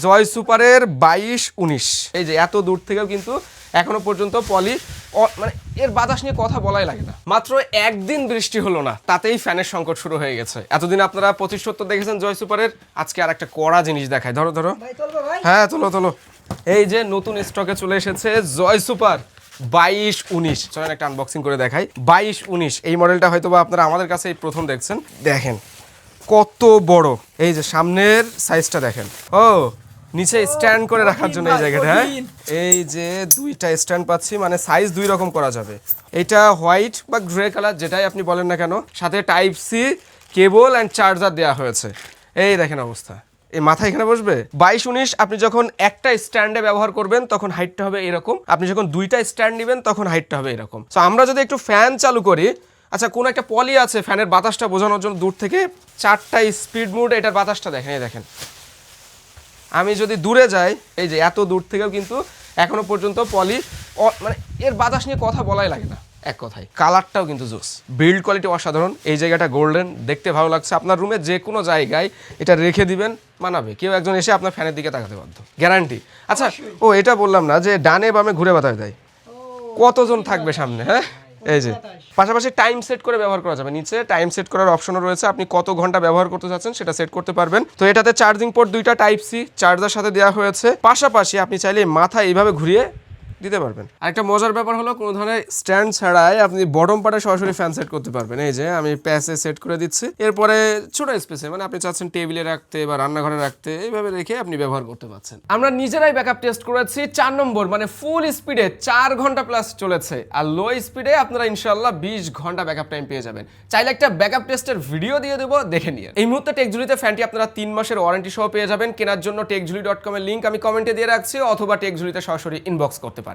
জয় সুপারের 22-19, এই যে এত দূর থেকেও কিন্তু এখনো পর্যন্ত পলি মানে এর বাতাস নিয়ে কথা বলাই লাগে না। মাত্র একদিন বৃষ্টি হলো না, তাতেই ফ্যানের সংকট শুরু হয়ে গেছে। এতদিন আপনারা 2570 দেখেছেন জয় সুপারের, আজকে আর একটা কড়া জিনিস দেখায়। ধরো ধরো, হ্যাঁ তোলো। এই যে নতুন স্টকে চলে এসেছে জয় সুপার 22-19। চলেন একটা আনবক্সিং করে দেখাই। 22-19 এই মডেলটা হয়তো বা আপনারা আমাদের কাছে এই প্রথম দেখছেন। দেখেন কত বড়, এই যে সামনের সাইজটা দেখেন। ও নিচে স্ট্যান্ড করে রাখার জন্য এই জায়গাটা, হ্যাঁ এই যে দুইটা স্ট্যান্ড পাচ্ছি, মানে সাইজ দুই রকম করা যাবে। এটা হোয়াইট বা গ্রে কালার যেটাই আপনি বলেন না কেন, সাথে type C cable and charger দেওয়া হয়েছে। এই দেখেন অবস্থা, এই মাথা এখানে বসবে। 22-19 আপনি যখন একটা স্ট্যান্ডে ব্যবহার করবেন তখন হাইটটা হবে এরকম, আপনি যখন দুইটা স্ট্যান্ড নেবেন তখন হাইটটা হবে এরকম। তো আমরা যদি একটু ফ্যান চালু করি, আচ্ছা কোন একটা পলি আছে ফ্যানের বাতাসটা বোঝানোর জন্য দূর থেকে, 4টা স্পিড মোড, এটার বাতাসটা দেখেন, এই দেখেন। আমি যদি দূরে যাই, এই যে এত দূর থেকেও কিন্তু এখনো পর্যন্ত পলি মানে এর বাতাস নিয়ে কথা বলাই লাগে না এক কথায়। কালারটাও কিন্তু জোস, বিল্ড কোয়ালিটি অসাধারণ। এই জায়গাটা গোল্ডেন, দেখতে ভালো লাগছে। আপনার রুমে যে কোনো জায়গায় এটা রেখে দিবেন, মানাবে। কেউ একজন এসে আপনার ফ্যানের দিকে তাকাতে বাধ্য, গ্যারান্টি। আচ্ছা ও এটা বললাম না যে ডানে বামে ঘুরে বাতাস দেয়, কতজন থাকবে সামনে, হ্যাঁ এই যে। পাশাপাশি টাইম সেট করে ব্যবহার করা যাবে, নিচে টাইম সেট করার অপশনও রয়েছে, আপনি কত ঘন্টা ব্যবহার করতে চাচ্ছেন সেটা সেট করতে পারবেন। তো এটাতে চার্জিং পোর্ট দুইটা টাইপ সি চার্জার সাথে দেওয়া হয়েছে। পাশাপাশি আপনি চাইলে মাথা এইভাবে ঘুরিয়ে দিতে পারবেন। আরেকটা মজার ব্যাপার হলো, কোনো ধরনের স্ট্যান্ড ছাড়াই আপনি বটম পার্টে সরাসরি ফ্যান সেট করতে পারবেন। এই যে আমি প্যাসে সেট করে দিচ্ছি, এরপরে ছোট স্পেসে, মানে আপনি চাচ্ছেন টেবিলে রাখতে বা রান্নাঘরে রাখতে, এইভাবে রেখে আপনি ব্যবহার করতে পারছেন। আমরা নিজেরাই ব্যাকআপ টেস্ট করেছি, 4 নম্বর মানে ফুল স্পিডে 4 ঘন্টা প্লাস চলেছে, আর লো স্পিডে আপনারা ইনশাআল্লাহ 20 ঘন্টা ব্যাকআপ টাইম পেয়ে যাবেন। চাইলে একটা ব্যাকআপ টেস্টের ভিডিও দিয়ে দেবো, দেখে নিয়ে। এই মুহূর্তে টেকজুলিতে ফ্যানটি আপনারা 3 মাসের ওয়ারেন্টি সহ পেয়ে যাবেন। কেনার জন্য টেকজুলি.com এর লিঙ্ক আমি কমেন্টে দিয়ে রাখছি, অথবা টেকজুলিতে সরাসরি ইনবক্স করতে পারেন।